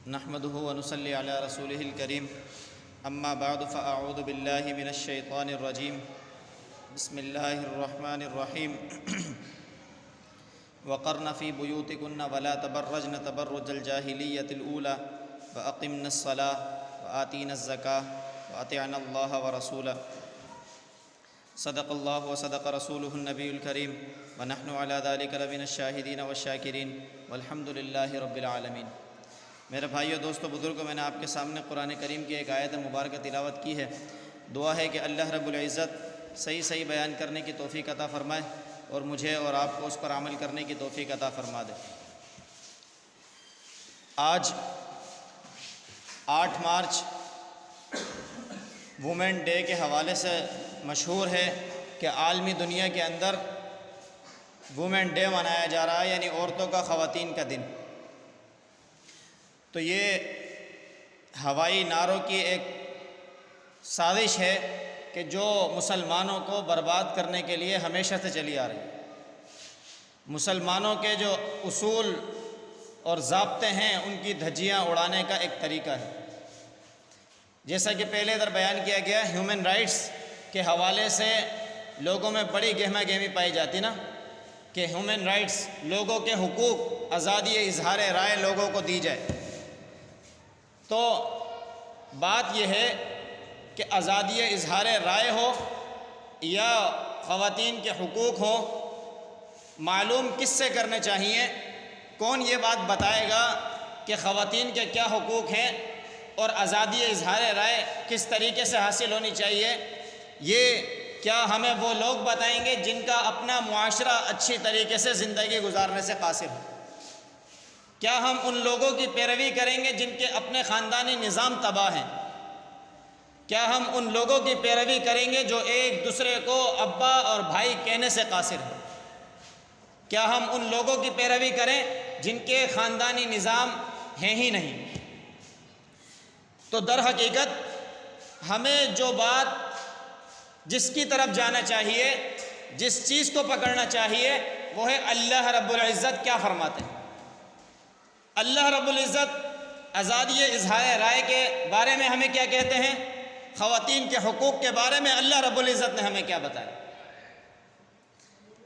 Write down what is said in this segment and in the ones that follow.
نحمده ونصلي على رسوله الكريم اما بعد فاعوذ بالله من الشيطان الرجيم بسم الله الرحمن الرحيم وقرن في بيوتكن ولا تبرجن تبرج الجاهلية الأولى وأقمنا الصلاة وآتينا الزكاة وأطعنا الله ورسوله صدق الله وصدق رسوله النبي الكريم ونحن على ذلك لمن الشاهدين والشاكرين والحمد لله رب العالمين۔ میرے بھائیو، دوستو، بزرگوں، میں نے آپ کے سامنے قرآن کریم کی ایک آیت مبارکہ تلاوت کی ہے۔ دعا ہے کہ اللہ رب العزت صحیح بیان کرنے کی توفیق عطا فرمائے اور مجھے اور آپ کو اس پر عمل کرنے کی توفیق عطا فرما دے۔ آج 8 مارچ وومن ڈے کے حوالے سے مشہور ہے کہ عالمی دنیا کے اندر وومن ڈے منایا جا رہا ہے، یعنی عورتوں کا، خواتین کا دن۔ تو یہ ہوائی نعروں کی ایک سازش ہے کہ جو مسلمانوں کو برباد کرنے کے لیے ہمیشہ سے چلی آ رہی ہے۔ مسلمانوں کے جو اصول اور ضابطے ہیں ان کی دھجیاں اڑانے کا ایک طریقہ ہے۔ جیسا کہ پہلے ادھر بیان کیا گیا، ہیومن رائٹس کے حوالے سے لوگوں میں بڑی گہما گہمی پائی جاتی نا، کہ ہیومن رائٹس، لوگوں کے حقوق، آزادی اظہار رائے لوگوں کو دی جائے۔ تو بات یہ ہے کہ آزادی اظہار رائے ہو یا خواتین کے حقوق ہو، معلوم کس سے کرنے چاہیے؟ کون یہ بات بتائے گا کہ خواتین کے کیا حقوق ہیں اور آزادی اظہار رائے کس طریقے سے حاصل ہونی چاہیے؟ یہ کیا ہمیں وہ لوگ بتائیں گے جن کا اپنا معاشرہ اچھی طریقے سے زندگی گزارنے سے قاصر ہے؟ کیا ہم ان لوگوں کی پیروی کریں گے جن کے اپنے خاندانی نظام تباہ ہیں؟ کیا ہم ان لوگوں کی پیروی کریں گے جو ایک دوسرے کو ابا اور بھائی کہنے سے قاصر ہیں؟ کیا ہم ان لوگوں کی پیروی کریں جن کے خاندانی نظام ہیں ہی نہیں؟ تو در حقیقت ہمیں جو بات، جس کی طرف جانا چاہیے، جس چیز کو پکڑنا چاہیے، وہ ہے اللہ رب العزت کیا فرماتے ہیں۔ اللہ رب العزت آزادی اظہار رائے کے بارے میں ہمیں کیا کہتے ہیں؟ خواتین کے حقوق کے بارے میں اللہ رب العزت نے ہمیں کیا بتایا؟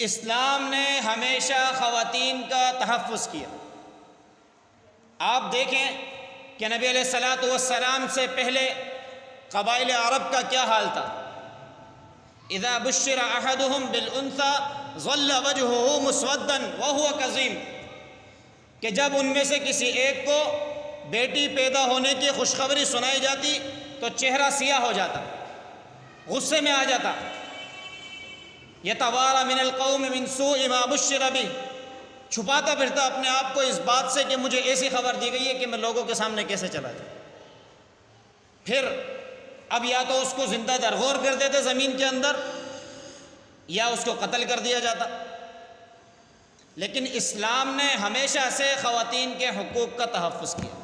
اسلام نے ہمیشہ خواتین کا تحفظ کیا۔ آپ دیکھیں کہ نبی علیہ الصلوۃ والسلام سے پہلے قبائل عرب کا کیا حال تھا؟ اذا بشر احدهم بالانثى ظل وجهه مسودا وهو كظيم، کہ جب ان میں سے کسی ایک کو بیٹی پیدا ہونے کی خوشخبری سنائی جاتی تو چہرہ سیاہ ہو جاتا، غصے میں آ جاتا۔ یتوارى من القوم من سوء ما بشر به، چھپاتا پھرتا اپنے آپ کو اس بات سے کہ مجھے ایسی خبر دی گئی ہے کہ میں لوگوں کے سامنے کیسے چلا جاؤں۔ پھر اب یا تو اس کو زندہ درغور کر دیتے زمین کے اندر یا اس کو قتل کر دیا جاتا۔ لیکن اسلام نے ہمیشہ سے خواتین کے حقوق کا تحفظ کیا۔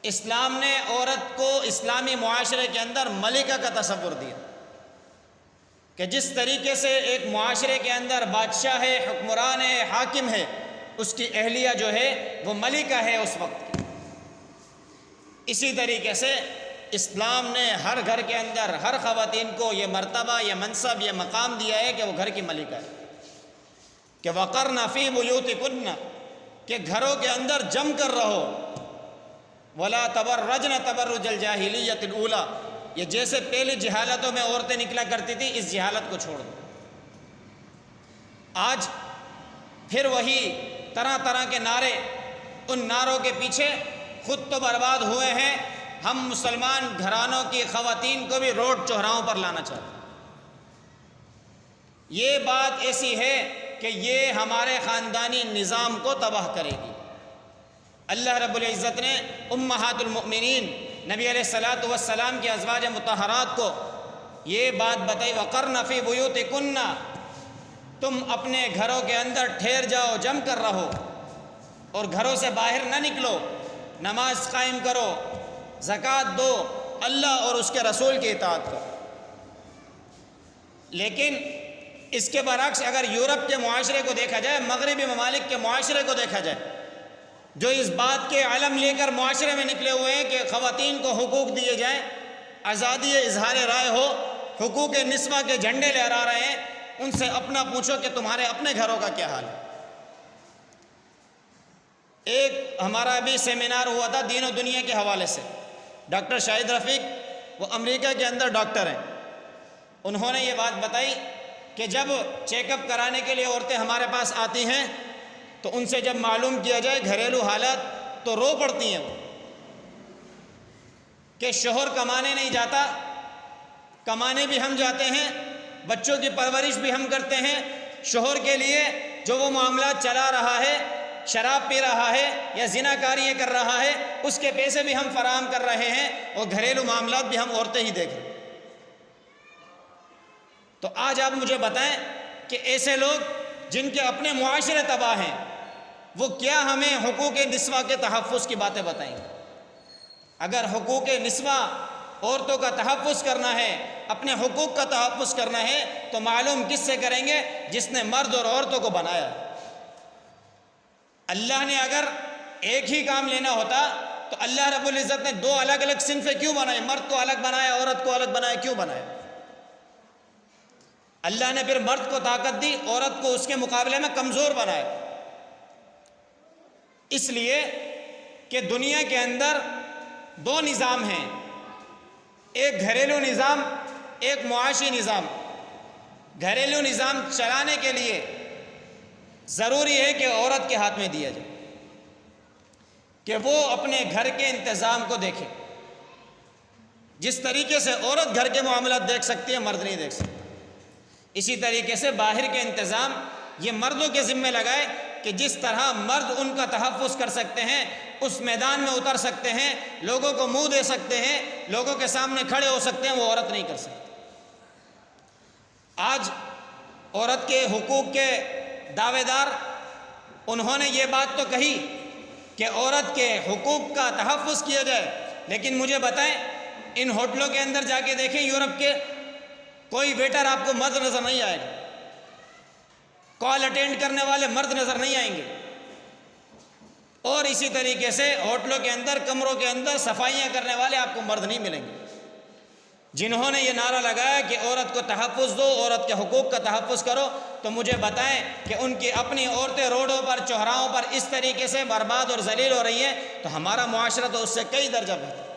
اسلام نے عورت کو اسلامی معاشرے کے اندر ملکہ کا تصور دیا کہ جس طریقے سے ایک معاشرے کے اندر بادشاہ ہے، حکمران ہے، حاکم ہے، اس کی اہلیہ جو ہے وہ ملکہ ہے اس وقت کی۔ اسی طریقے سے اسلام نے ہر گھر کے اندر ہر خواتین کو یہ مرتبہ، یہ منصب، یہ مقام دیا ہے کہ وہ گھر کی ملکہ ہے، کہ وقرن فی بیوتکن، کہ گھروں کے اندر جم کر رہو، ولا تبرجن تبرج الجاہلیۃ الاولی، یہ جیسے پہلی جہالتوں میں عورتیں نکلا کرتی تھی، اس جہالت کو چھوڑ دو۔ آج پھر وہی طرح طرح کے نعرے، ان نعروں کے پیچھے خود تو برباد ہوئے ہیں، ہم مسلمان گھرانوں کی خواتین کو بھی روڈ چوراہوں پر لانا چاہتے ہیں۔ یہ بات ایسی ہے کہ یہ ہمارے خاندانی نظام کو تباہ کرے گی۔ اللہ رب العزت نے امہات المؤمنین نبی علیہ الصلوۃ والسلام کی ازواج مطہرات کو یہ بات بتائی، وقرن فی بیوتکن، تم اپنے گھروں کے اندر ٹھہر جاؤ، جم کر رہو اور گھروں سے باہر نہ نکلو، نماز قائم کرو، زکوٰۃ دو، اللہ اور اس کے رسول کی اطاعت کرو۔ لیکن اس کے برعکس اگر یورپ کے معاشرے کو دیکھا جائے، مغربی ممالک کے معاشرے کو دیکھا جائے، جو اس بات کے علم لے کر معاشرے میں نکلے ہوئے ہیں کہ خواتین کو حقوق دیے جائیں، آزادی اظہار رائے ہو، حقوق نسواں کے جھنڈے لہرا رہے ہیں، ان سے اپنا پوچھو کہ تمہارے اپنے گھروں کا کیا حال ہے۔ ایک ہمارا ابھی سیمینار ہوا تھا دین و دنیا کے حوالے سے، ڈاکٹر شاہد رفیق، وہ امریکہ کے اندر ڈاکٹر ہیں، انہوں نے یہ بات بتائی کہ جب چیک اپ کرانے کے لیے عورتیں ہمارے پاس آتی ہیں تو ان سے جب معلوم کیا جائے گھریلو حالات تو رو پڑتی ہیں وہ، کہ شوہر کمانے نہیں جاتا، کمانے بھی ہم جاتے ہیں، بچوں کی پرورش بھی ہم کرتے ہیں، شوہر کے لیے جو وہ معاملات چلا رہا ہے، شراب پی رہا ہے یا زنا کاریاں کر رہا ہے، اس کے پیسے بھی ہم فراہم کر رہے ہیں، اور گھریلو معاملات بھی ہم عورتیں ہی دیکھ رہے ہیں۔ تو آج آپ مجھے بتائیں کہ ایسے لوگ جن کے اپنے معاشرے تباہ ہیں، وہ کیا ہمیں حقوق نسواں کے تحفظ کی باتیں بتائیں گے؟ اگر حقوق نسواں، عورتوں کا تحفظ کرنا ہے، اپنے حقوق کا تحفظ کرنا ہے، تو معلوم کس سے کریں گے؟ جس نے مرد اور عورتوں کو بنایا۔ اللہ نے اگر ایک ہی کام لینا ہوتا تو اللہ رب العزت نے دو الگ الگ صنفیں کیوں بنائے؟ مرد کو الگ بنایا، عورت کو الگ بنایا، کیوں بنایا؟ اللہ نے پھر مرد کو طاقت دی، عورت کو اس کے مقابلے میں کمزور بنایا، اس لیے کہ دنیا کے اندر دو نظام ہیں، ایک گھریلو نظام، ایک معاشی نظام۔ گھریلو نظام چلانے کے لیے ضروری ہے کہ عورت کے ہاتھ میں دیا جائے، کہ وہ اپنے گھر کے انتظام کو دیکھے۔ جس طریقے سے عورت گھر کے معاملات دیکھ سکتی ہے، مرد نہیں دیکھ سکتا، اسی طریقے سے باہر کے انتظام یہ مردوں کے ذمہ لگائے کہ جس طرح مرد ان کا تحفظ کر سکتے ہیں، اس میدان میں اتر سکتے ہیں، لوگوں کو منہ دے سکتے ہیں، لوگوں کے سامنے کھڑے ہو سکتے ہیں، وہ عورت نہیں کر سکتی۔ آج عورت کے حقوق کے دعوے دار انہوں نے یہ بات تو کہی کہ عورت کے حقوق کا تحفظ کیا جائے، لیکن مجھے بتائیں ان ہوٹلوں کے اندر جا کے دیکھیں یورپ کے، کوئی ویٹر آپ کو مرد نظر نہیں آئے گا، کال اٹینڈ کرنے والے مرد نظر نہیں آئیں گے، اور اسی طریقے سے ہوٹلوں کے اندر، کمروں کے اندر صفائیاں کرنے والے آپ کو مرد نہیں ملیں گے۔ جنہوں نے یہ نعرہ لگایا کہ عورت کو تحفظ دو، عورت کے حقوق کا تحفظ کرو، تو مجھے بتائیں کہ ان کی اپنی عورتیں روڈوں پر، چوراہوں پر اس طریقے سے برباد اور ذلیل ہو رہی ہیں، تو ہمارا معاشرہ تو اس سے کئی درجہ بہتر۔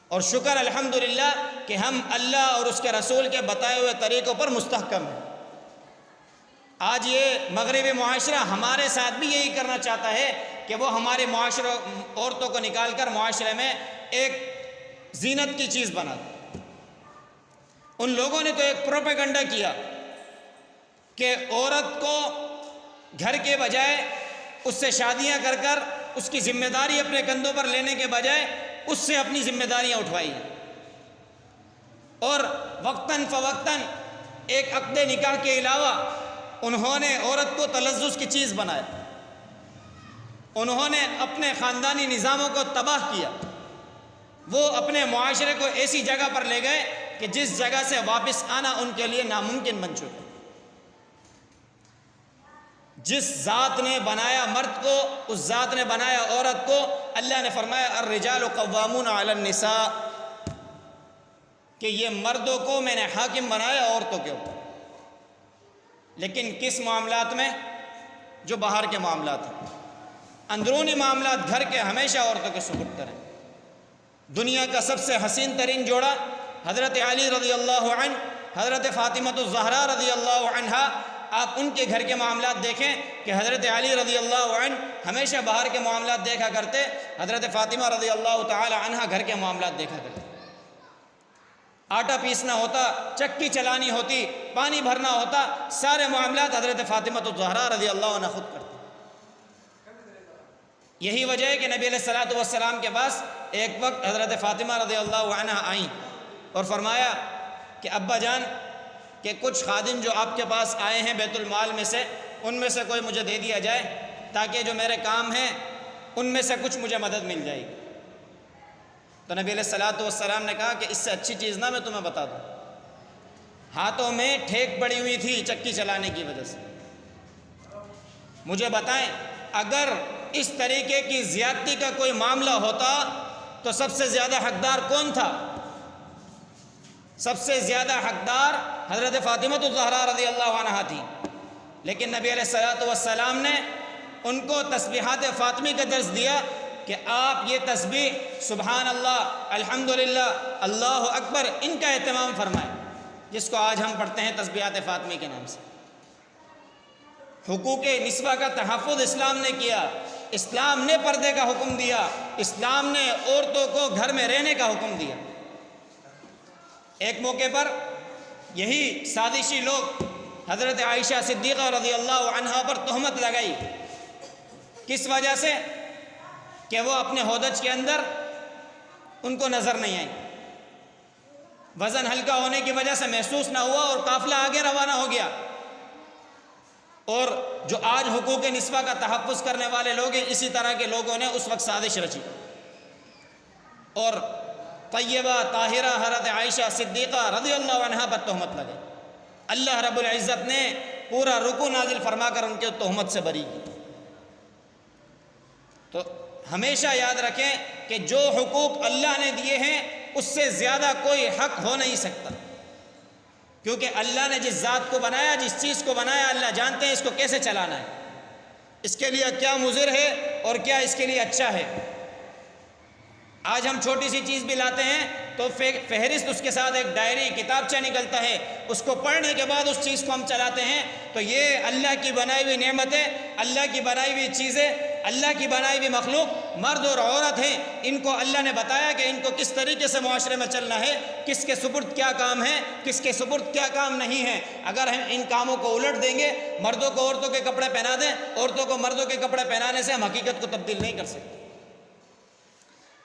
اور شکر الحمدللہ کہ ہم اللہ اور اس کے رسول کے بتائے ہوئے طریقوں پر مستحکم ہیں۔ آج یہ مغربی معاشرہ ہمارے ساتھ بھی یہی کرنا چاہتا ہے کہ وہ ہمارے معاشرے، عورتوں کو نکال کر معاشرے میں ایک زینت کی چیز بنا دے۔ ان لوگوں نے تو ایک پروپیگنڈا کیا کہ عورت کو گھر کے بجائے اس سے شادیاں کر کر اس کی ذمہ داری اپنے کندھوں پر لینے کے بجائے اس سے اپنی ذمہ داریاں اٹھوائی ہیں، اور وقتاً فوقتاً ایک عقد نکاح کے علاوہ انہوں نے عورت کو تلذذ کی چیز بنایا، انہوں نے اپنے خاندانی نظاموں کو تباہ کیا، وہ اپنے معاشرے کو ایسی جگہ پر لے گئے کہ جس جگہ سے واپس آنا ان کے لیے ناممکن بن چکا۔ جس ذات نے بنایا مرد کو، اس ذات نے بنایا عورت کو۔ اللہ نے فرمایا الرجال قوامون علی النساء، کہ یہ مردوں کو میں نے حاکم بنایا عورتوں کے اوپر، لیکن کس معاملات میں؟ جو باہر کے معاملات ہیں، اندرونی معاملات گھر کے ہمیشہ عورتوں کے سپرد کریں۔ دنیا کا سب سے حسین ترین جوڑا حضرت علی رضی اللہ عنہ، حضرت فاطمہ الزہرا رضی اللہ عنہا، آپ ان کے گھر کے معاملات دیکھیں کہ حضرت علی رضی اللہ عنہ ہمیشہ باہر کے معاملات دیکھا کرتے، حضرت فاطمہ رضی اللہ تعالی عنہا گھر کے معاملات دیکھا کرتے۔ آٹا پیسنا ہوتا، چکی چلانی ہوتی، پانی بھرنا ہوتا، سارے معاملات حضرت فاطمہ الزہرا رضی اللہ عنہ خود کرتے۔ یہی وجہ ہے کہ نبی علیہ الصلوۃ والسلام کے پاس ایک وقت حضرت فاطمہ رضی اللہ عنہ آئیں اور فرمایا کہ ابا جان، کہ کچھ خادم جو آپ کے پاس آئے ہیں بیت المال میں سے، ان میں سے کوئی مجھے دے دیا جائے تاکہ جو میرے کام ہیں ان میں سے کچھ مجھے مدد مل جائے گی۔ تو نبی علیہ الصلوۃ والسلام نے کہا کہ اس سے اچھی چیز نہ میں تمہیں بتا دوں، ہاتھوں میں ٹھیک پڑی ہوئی تھی چکی چلانے کی وجہ سے۔ مجھے بتائیں اگر اس طریقے کی زیادتی کا کوئی معاملہ ہوتا تو سب سے زیادہ حقدار کون تھا؟ سب سے زیادہ حقدار حضرت فاطمہ الزہرا رضی اللہ عنہا تھی، لیکن نبی علیہ الصلوۃ والسلام نے ان کو تسبیحات فاطمی کا درس دیا کہ آپ یہ تسبیح سبحان اللہ، الحمدللہ، اللہ اکبر، ان کا اہتمام فرمائیں، جس کو آج ہم پڑھتے ہیں تسبیحات فاطمی کے نام سے۔ حقوق نسواں کا تحفظ اسلام نے کیا، اسلام نے پردے کا حکم دیا، اسلام نے عورتوں کو گھر میں رہنے کا حکم دیا۔ ایک موقع پر یہی سازشی لوگ حضرت عائشہ صدیقہ رضی اللہ عنہا پر تہمت لگائی، کس وجہ سے؟ کہ وہ اپنے ہودج کے اندر ان کو نظر نہیں آئی، وزن ہلکا ہونے کی وجہ سے محسوس نہ ہوا اور قافلہ آگے روانہ ہو گیا۔ اور جو آج حقوق نسواں کا تحفظ کرنے والے لوگ ہیں، اسی طرح کے لوگوں نے اس وقت سازش رچی اور طیبہ طاہرہ حضرت عائشہ صدیقہ رضی اللہ عنہا پر تہمت لگے۔ اللہ رب العزت نے پورا رکوع نازل فرما کر ان کے تہمت سے بری کی۔ تو ہمیشہ یاد رکھیں کہ جو حقوق اللہ نے دیے ہیں اس سے زیادہ کوئی حق ہو نہیں سکتا، کیونکہ اللہ نے جس ذات کو بنایا، جس چیز کو بنایا، اللہ جانتے ہیں اس کو کیسے چلانا ہے، اس کے لیے کیا مضر ہے اور کیا اس کے لیے اچھا ہے۔ آج ہم چھوٹی سی چیز بھی لاتے ہیں تو فہرست اس کے ساتھ ایک ڈائری کتابچہ نکلتا ہے، اس کو پڑھنے کے بعد اس چیز کو ہم چلاتے ہیں، تو یہ اللہ کی بنائی ہوئی نعمتیں، اللہ کی بنائی ہوئی چیزیں، اللہ کی بنائی ہوئی مخلوق مرد اور عورت ہیں، ان کو اللہ نے بتایا کہ ان کو کس طریقے سے معاشرے میں چلنا ہے، کس کے سپرد کیا کام ہے، کس کے سپرد کیا کام نہیں ہے۔ اگر ہم ان کاموں کو الٹ دیں گے، مردوں کو عورتوں کے کپڑے پہنا دیں، عورتوں کو مردوں کے کپڑے پہنانے سے ہم حقیقت کو تبدیل نہیں کر سکتے۔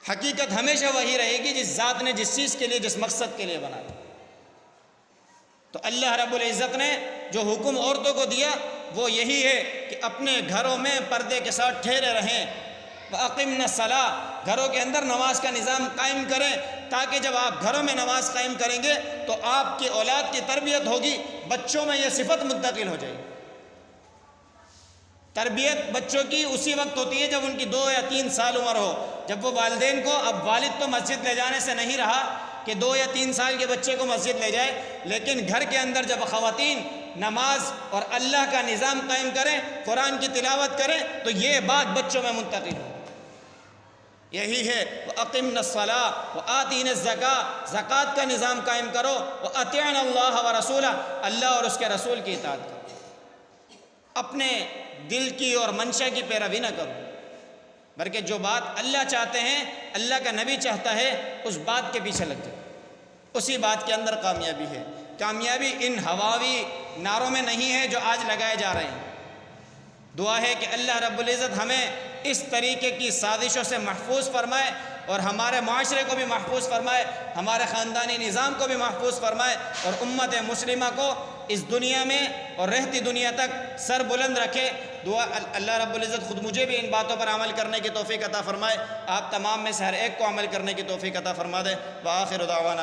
حقیقت ہمیشہ وہی رہے گی جس ذات نے جس چیز کے لیے، جس مقصد کے لیے بنایا۔ تو اللہ رب العزت نے جو حکم عورتوں کو دیا وہ یہی ہے کہ اپنے گھروں میں پردے کے ساتھ ٹھہرے رہیں، وَأَقِمْنَ الصَّلَاةَ، گھروں کے اندر نماز کا نظام قائم کریں، تاکہ جب آپ گھروں میں نماز قائم کریں گے تو آپ کی اولاد کی تربیت ہوگی، بچوں میں یہ صفت منتقل ہو جائے گی۔ تربیت بچوں کی اسی وقت ہوتی ہے جب ان کی 2 یا 3 سال عمر ہو، جب وہ والدین کو، اب والد تو مسجد لے جانے سے نہیں رہا کہ 2 یا 3 سال کے بچے کو مسجد لے جائے، لیکن گھر کے اندر جب خواتین نماز اور اللہ کا نظام قائم کریں، قرآن کی تلاوت کریں، تو یہ بات بچوں میں منتقل ہو۔ یہی ہے وَأَقِمْنَ الصَّلَاةَ وَآتِينَ الزَّكَاةَ، زکوٰۃ کا نظام قائم کرو، وَأَطِعْنَ اللَّهَ وَرَسُولَهُ، اللہ اور اس کے رسول کی اطاعت کرو، اپنے دل کی اور منشا کی پیروی نہ کرو، بلکہ جو بات اللہ چاہتے ہیں، اللہ کا نبی چاہتا ہے، اس بات کے پیچھے لگ جاؤ، اسی بات کے اندر کامیابی ہے۔ کامیابی ان ہواوی نعروں میں نہیں ہے جو آج لگائے جا رہے ہیں۔ دعا ہے کہ اللہ رب العزت ہمیں اس طریقے کی سازشوں سے محفوظ فرمائے اور ہمارے معاشرے کو بھی محفوظ فرمائے، ہمارے خاندانی نظام کو بھی محفوظ فرمائے، اور امت مسلمہ کو اس دنیا میں اور رہتی دنیا تک سر بلند رکھے۔ دعا اللہ رب العزت خود مجھے بھی ان باتوں پر عمل کرنے کی توفیق عطا فرمائے، آپ تمام میں سے ہر ایک کو عمل کرنے کی توفیق عطا فرما دے۔ وآخر دعوانا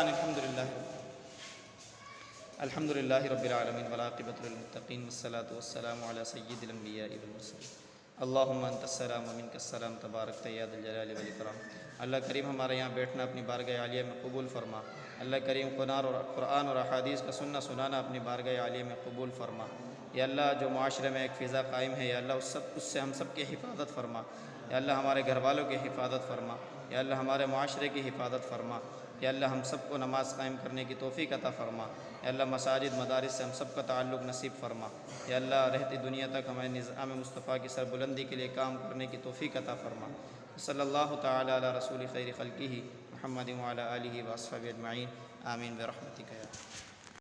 الحمدللہ رب العالمین والعاقبۃ للمتقین والصلاۃ والسلام علی سید الانبیاء والمرسلین۔ اللہم انت السلام ومنک السلام تبارک یا ذا الجلال والاکرام۔ اللہ کریم ہمارے یہاں بیٹھنا اپنی بارگاہ عالیہ میں قبول فرما۔ اللہ کریم قرآن اور احادیث کا سننا اپنی بارگاہ عالیہ میں قبول فرما۔ یا اللہ جو معاشرے میں ایک فضا قائم ہے، یا اللہ اس سے ہم سب کی حفاظت فرما۔ یا اللہ ہمارے گھر والوں کی حفاظت فرما۔ یا اللہ ہمارے معاشرے کی حفاظت فرما۔ یا اللہ ہم سب کو نماز قائم کرنے کی توفیق عطا فرما۔ یا اللہ مساجد مدارس سے ہم سب کا تعلق نصیب فرما۔ یا اللہ رہتی دنیا تک ہمارے نظام مصطفیٰ کی سربلندی کے لیے کام کرنے کی توفیق عطا فرما۔ صلی اللہ تعالی علی رسول خیر خلقہ محمد وعلی آلہ واصحابہ اجمعین، آمین برحمتک یا